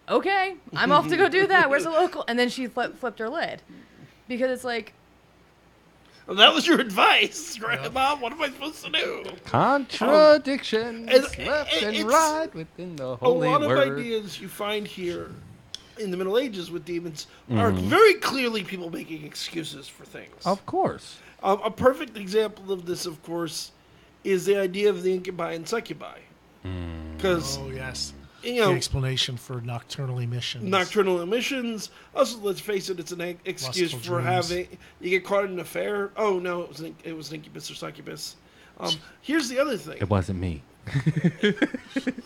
okay, I'm off to go do that. Where's the local? And then she flipped her lid. Because it's like... Well, that was your advice, Grandma. What am I supposed to do? Contradictions left and right within the holy word. A lot of ideas you find here in the Middle Ages with demons are very clearly people making excuses for things. Of course. A perfect example of this, of course, is the idea of the incubi and succubi. Because, the explanation for nocturnal emissions. Nocturnal emissions. Also, let's face it, it's an excuse for having... You get caught in an affair. Oh, no, it was an incubus or succubus. Here's the other thing. It wasn't me. It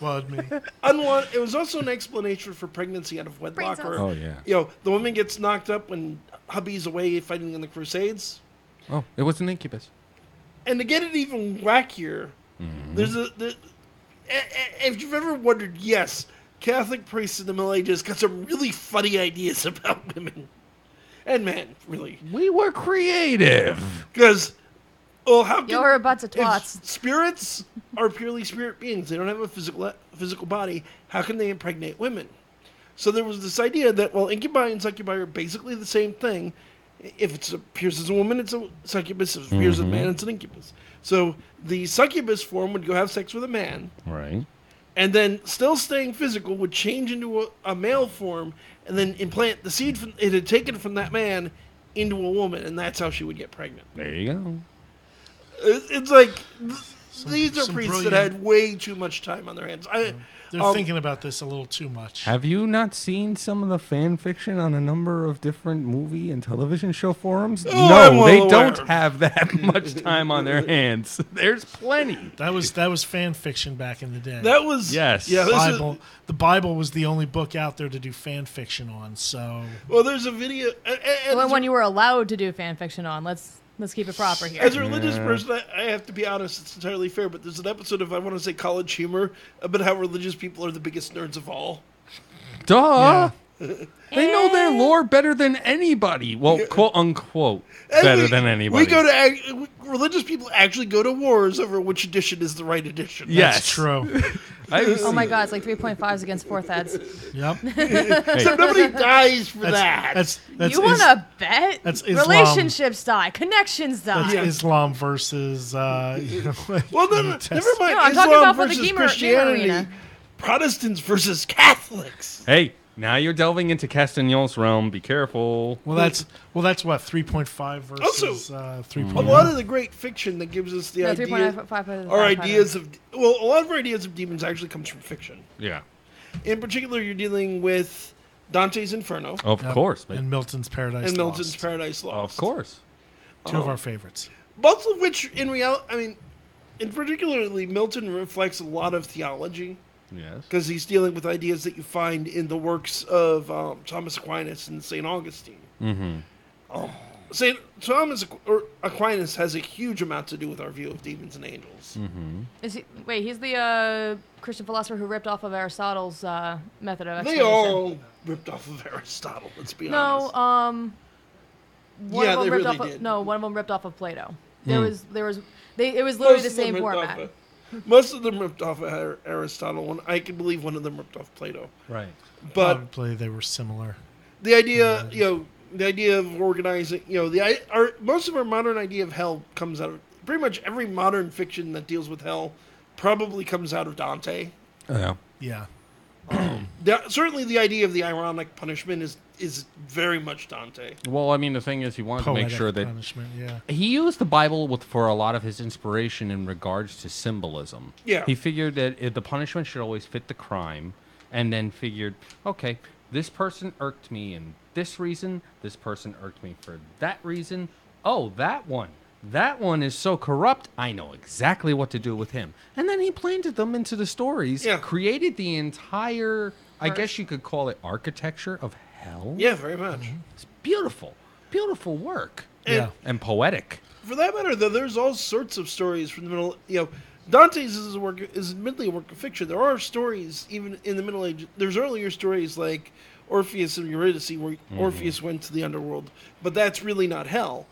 was also an explanation for pregnancy out of wedlock. Oh, yeah. The woman gets knocked up when hubby's away fighting in the Crusades. Oh, it was an incubus. And to get it even wackier, there's if you've ever wondered, yes, Catholic priests in the Middle Ages got some really funny ideas about women and men. Really, we were creative because. Well, how can, you're a bunch of twats. Spirits are purely spirit beings. They don't have a physical body. How can they impregnate women? So there was this idea that, incubi and succubi are basically the same thing, If it appears as a woman, it's a succubus. If it appears as a man, it's an incubus. So the succubus form would go have sex with a man, Right. and then still staying physical would change into a male form, and then implant the seed it had taken from that man into a woman, and that's how she would get pregnant. There you go. It's like these are some priests that brilliant- had way too much time on their hands. They're thinking about this a little too much. Have you not seen some of the fan fiction on a number of different movie and television show forums? I'm No, well they aware. don't have that much time on their hands. There's plenty. That was fan fiction back in the day. That was Yes. Yeah, this is, The Bible was the only book out there to do fan fiction on. So well, there's a video. And Well, when you were allowed to do fan fiction on, let's keep it proper here. as a religious person, I have to be honest. It's entirely fair, but there's an episode of I want to say College Humor about how religious people are the biggest nerds of all. Duh. They know their lore better than anybody. Well, quote unquote, And better than anybody. We go to religious people actually go to wars over which edition is the right edition. Yes. that's true. Oh my God, it's like 3.5s against fourth heads. Yep. So nobody dies for that. That's You want to bet? that's Islam. Relationships die, connections die. That's Islam versus. Well, no, never mind. No, I'm talking Islam about for the versus gamer Christianity. arena. Protestants versus Catholics. Hey, now you're delving into Castagnol's realm. Be careful. Well, that's what 3.5 versus Also, 3.0. A lot of the great fiction that gives us the No, idea, 3.5. our ideas of, well, a lot of our ideas of demons actually comes from fiction. Yeah. In particular, you're dealing with Dante's Inferno Of Yep. course. But and Milton's Paradise and Milton's Lost. Paradise Lost. of course. Two of our favorites. Both of which, in reality, I mean, in particularly, Milton reflects a lot of theology Yes. because he's dealing with ideas that you find in the works of Thomas Aquinas and St. Augustine. Mm-hmm. St. Thomas Aquinas has a huge amount to do with our view of demons and angels. Wait, he's the Christian philosopher who ripped off of Aristotle's method of They explanation. all ripped off of Aristotle, let's be honest. No, one Yeah, of them they ripped really off did. one of them ripped off of Plato. It was Most literally the of them same ripped format. off most of them ripped off of Aristotle, and I can believe one of them ripped off Plato. Right. But Probably they were similar. the idea, the idea of organizing, most of our modern idea of hell comes out of pretty much every modern fiction that deals with hell probably comes out of Dante. Yeah. Yeah. Certainly, the idea of the ironic punishment is very much Dante. Well, I mean, the thing is, he wanted to make Poetic sure that punishment. Yeah. he used the Bible for a lot of his inspiration in regards to symbolism. Yeah. He figured that the punishment should always fit the crime, and then figured, okay, this person irked me in this reason, this person irked me for that reason. Oh, that one is so corrupt, I know exactly what to do with him. And then he planted them into the stories, Yeah. created the entire, I guess you could call it architecture of hell. Yeah, very much. It's beautiful. Beautiful work. Yeah. And poetic. For that matter, though, there's all sorts of stories from the middle. Dante's is admittedly a work of fiction. There are stories even in the Middle Ages. There's earlier stories like Orpheus and Eurydice, where Orpheus went to the underworld, but that's really not hell.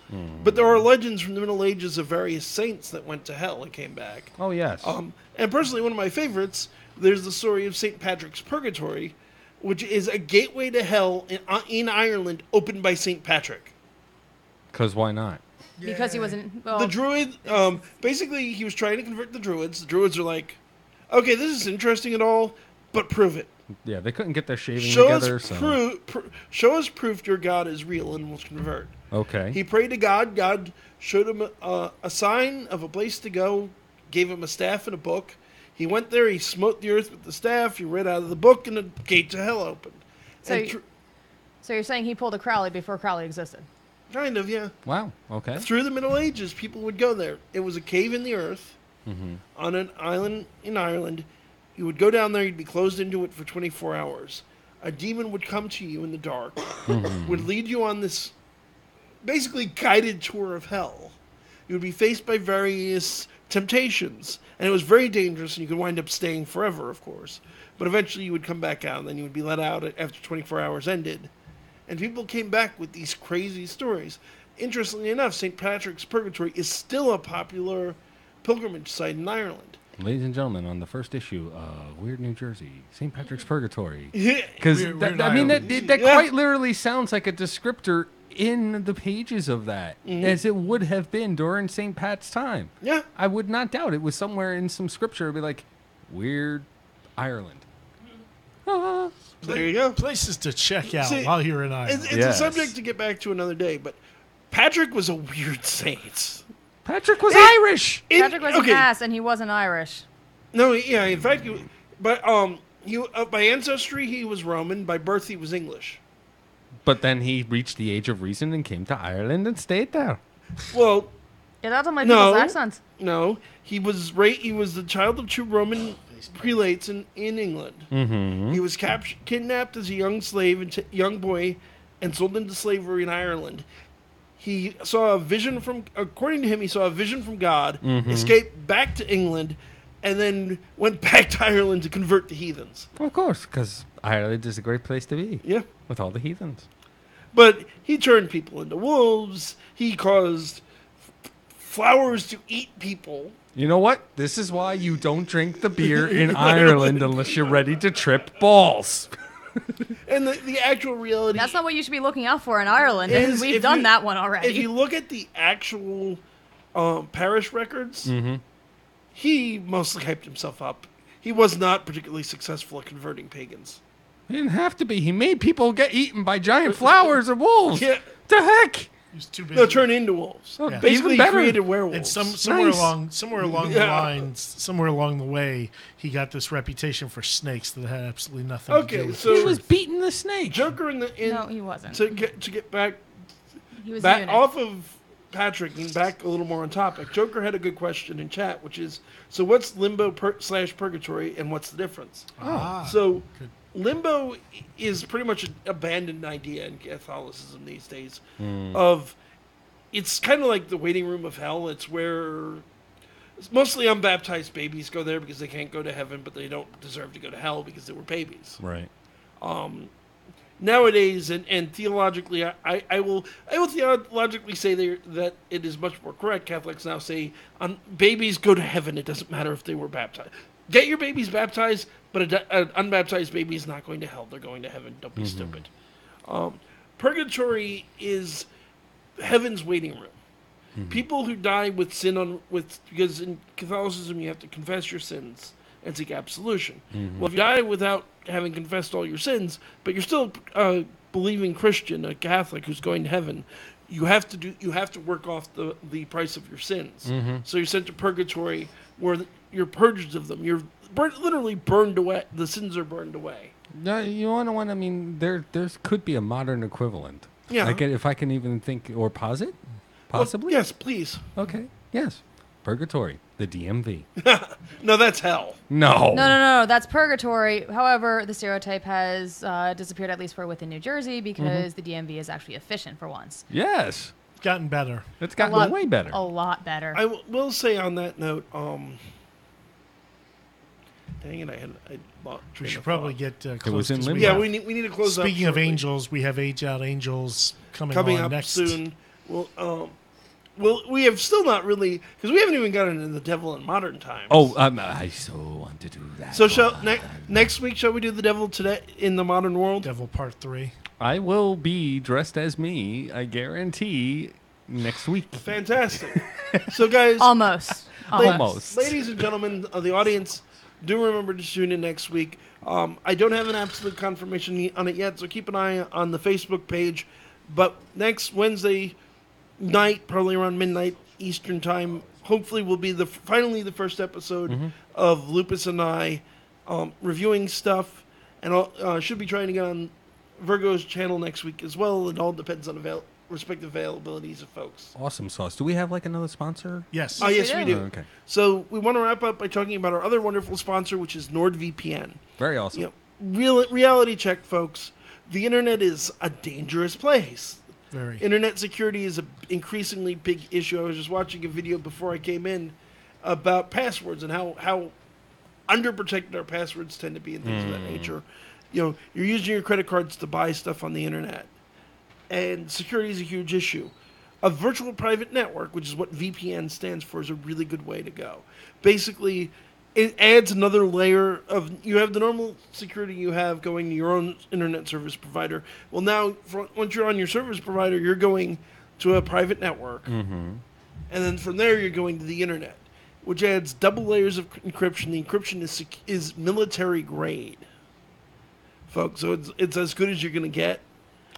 But there are legends from the Middle Ages of various saints that went to hell and came back. Oh, yes. And personally, one of my favorites, there's the story of St. Patrick's Purgatory, which is a gateway to hell in Ireland opened by St. Patrick. Because why not? Because he wasn't. Well, The druid, basically, he was trying to convert the druids. The druids are like, okay, this is interesting at all, but prove it. Yeah, they couldn't get their shaving Show together. us, So show us proof your God is real and will convert. okay. He prayed to God. God showed him a sign of a place to go, gave him a staff and a book. He went there, he smote the earth with the staff, he read out of the book, and the gate to hell opened. So And you- so you're saying he pulled a Crowley before Crowley existed? kind of, yeah. Wow. Okay. Through the Middle Ages, people would go there. It was a cave in the earth Mm-hmm. on an island in Ireland. You would go down there, you'd be closed into it for 24 hours. A demon would come to you in the dark, Mm-hmm. would lead you on this basically guided tour of hell. You would be faced by various temptations, and it was very dangerous, and you could wind up staying forever, of course. But eventually you would come back out, and then you would be let out after 24 hours ended. And people came back with these crazy stories. Interestingly enough, St. Patrick's Purgatory is still a popular pilgrimage site in Ireland. Ladies and gentlemen, on the first issue of Weird New Jersey, St. Patrick's Purgatory. Yeah. Because Weird I mean, Ireland. that Yeah. quite literally sounds like a descriptor in the pages of that, as it would have been during St. Pat's time. Yeah. I would not doubt it was somewhere in some scripture. It'd be like, weird Ireland. There you go. Places to check out See, while you're in Ireland. It's a Yes. subject to get back to another day, but Patrick was a weird saint. Patrick was It- Irish. Patrick was an ass, and he wasn't Irish. No, yeah, in fact, by ancestry he was Roman. By birth he was English. But then he reached the age of reason and came to Ireland and stayed there. Well, Get out of my No. people's accents. no, he was He was the child of two Roman prelates in England. Mm-hmm. He was kidnapped as a young slave and young boy, and sold into slavery in Ireland. He saw a vision according to him, he saw a vision from God, escaped back to England, and then went back to Ireland to convert the heathens. Of course, because Ireland is a great place to be Yeah. with all the heathens. But he turned people into wolves. He caused flowers to eat people. You know what? This is why you don't drink the beer in Ireland unless you're ready to trip balls. And the actual reality That's not what you should be looking out for in Ireland, is and we've if done you- that one already. If you look at the actual parish records, he mostly hyped himself up. He was not particularly successful at converting pagans. He didn't have to be. He made people get eaten by giant flowers or wolves. Yeah. The heck? He was too busy. No, turn into wolves. Oh, Yeah. Basically, he even better. created And werewolves. somewhere Nice. along the Yeah. lines, somewhere along the way, he got this reputation for snakes that had absolutely nothing to Okay, do with so- He was beating the snake. Joker in no, he wasn't. to get back He was back a eunuch. off of Patrick and back a little more on topic. Joker had a good question in chat, which is, so what's limbo / purgatory, and what's the difference? So Good. limbo is pretty much an abandoned idea in Catholicism these days. Of it's kind of like the waiting room of hell. It's where mostly unbaptized babies go there because they can't go to heaven, but they don't deserve to go to hell because they were babies. Right. Nowadays, and theologically, I will theologically say that it is much more correct. Catholics now say babies go to heaven. It doesn't matter if they were baptized. Get your babies baptized, but an unbaptized baby is not going to hell. They're going to heaven. Don't be stupid. Purgatory is heaven's waiting room. People who die with sin because in Catholicism you have to confess your sins and seek absolution. Well, if you die without having confessed all your sins, but you're still a believing Christian, a Catholic who's going to heaven, you have to work off the price of your sins. So you're sent to purgatory where you're purged of them. You're literally burned away. The sins are burned away. No, you want to. I mean, there could be a modern equivalent. Yeah. If I can even think or posit, possibly. Well, yes, please. Okay. Yes. Purgatory, the DMV. No, that's hell. No. No, that's purgatory. However, the stereotype has disappeared, at least for within New Jersey, because the DMV is actually efficient for once. Yes. Gotten better. It's gotten way better. A lot better. I will say on that note, dang it, I lost We train should of probably thought. get was close. in 'cause limbo. Yeah, have- we need to close up. Speaking of shortly. angels, we have Age Out Angels coming coming on up next. soon. Well, we have still not really, because we haven't even gotten into the devil in modern times. Oh, I so want to do that. So next week shall we do the devil today in the modern world? Devil Part 3. I will be dressed as me, I guarantee, next week. Fantastic. So guys, Almost. Almost. ladies and gentlemen of the audience, do remember to tune in next week. I don't have an absolute confirmation on it yet, so keep an eye on the Facebook page. But next Wednesday night, probably around midnight Eastern time, hopefully will be finally the first episode of Lupus and I reviewing stuff, and I'll should be trying to get on Virgo's channel next week as well. It all depends on respective availabilities of folks. Awesome sauce. Do we have like another sponsor? Yes. Oh, yes, we we do. do. Oh, okay. So we want to wrap up by talking about our other wonderful sponsor, which is NordVPN. Very awesome. You know, reality check, folks. The internet is a dangerous place. Very. Internet security is an increasingly big issue. I was just watching a video before I came in about passwords and how underprotected our passwords tend to be and things of that nature. You know, you're using your credit cards to buy stuff on the internet, and security is a huge issue. A virtual private network, which is what VPN stands for, is a really good way to go. Basically, it adds another layer of, you have the normal security you have going to your own internet service provider. Well, now, once you're on your service provider, you're going to a private network. Mm-hmm. And then from there, you're going to the internet, which adds double layers of encryption. The encryption is military grade, folks. So it's as good as you're going to get.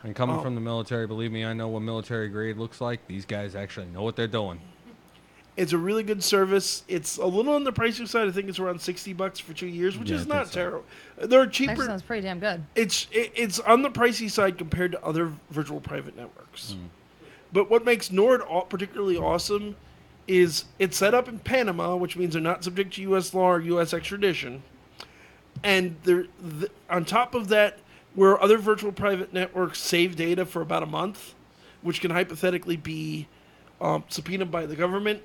And coming from the military, believe me, I know what military grade looks like. These guys actually know what they're doing. It's a really good service. It's a little on the pricey side. I think it's around $60 for 2 years, which Yeah, is I think not so. terrible. They're Actually cheaper. sounds pretty damn good. It's on the pricey side compared to other virtual private networks. But what makes Nord particularly awesome is it's set up in Panama, which means they're not subject to U.S. law or U.S. extradition. And on top of that, where other virtual private networks save data for about a month, which can hypothetically be subpoenaed by the government,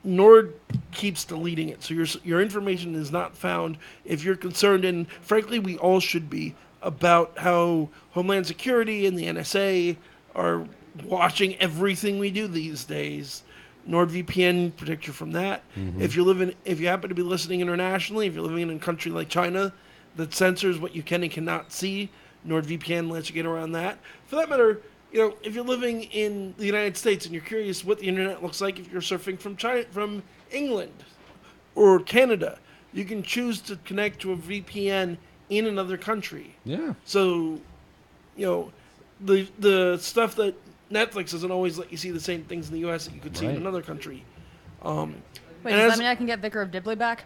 Nord keeps deleting it. So your information is not found. If you're concerned, and frankly we all should be, about how Homeland Security and the NSA are watching everything we do these days, NordVPN protects you from that. If you happen to be listening internationally, if you're living in a country like China that censors what you can and cannot see, NordVPN lets you get around that. For that matter, if you're living in the United States and you're curious what the internet looks like if you're surfing from England or Canada, you can choose to connect to a VPN in another country. Yeah. So, the stuff that Netflix doesn't always let you see the same things in the U.S. that you could see in Right. another country. Wait, And does as- that mean I can get Vicar of Dibley back?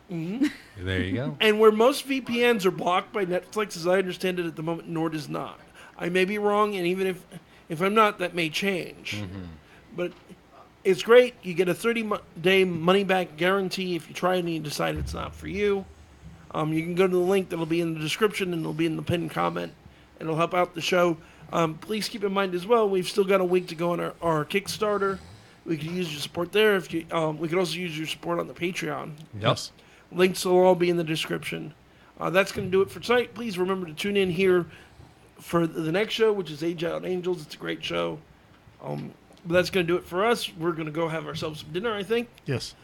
There you go. And where most VPNs are blocked by Netflix, as I understand it at the moment, Nord is not. I may be wrong, and even if I'm not, that may change. But it's great. You get a 30-day money-back guarantee if you try it and you decide it's not for you. You can go to the link that'll be in the description and it'll be in the pinned comment, and it'll help out the show. Please keep in mind as well, we've still got a week to go on our Kickstarter. We could use your support there. If you, we could also use your support on the Patreon. Yes. Links will all be in the description. That's going to do it for tonight. Please remember to tune in here for the next show, which is Age Out Angels. It's a great show. But that's going to do it for us. We're going to go have ourselves some dinner, I think. Yes.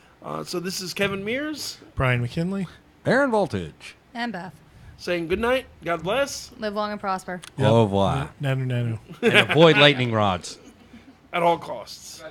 So this is Kevin Mears Brian McKinley. Aaron Voltage. And Beth. saying good night. God bless. Live long and prosper. Au revoir. Nanu. And avoid lightning rods. At all costs.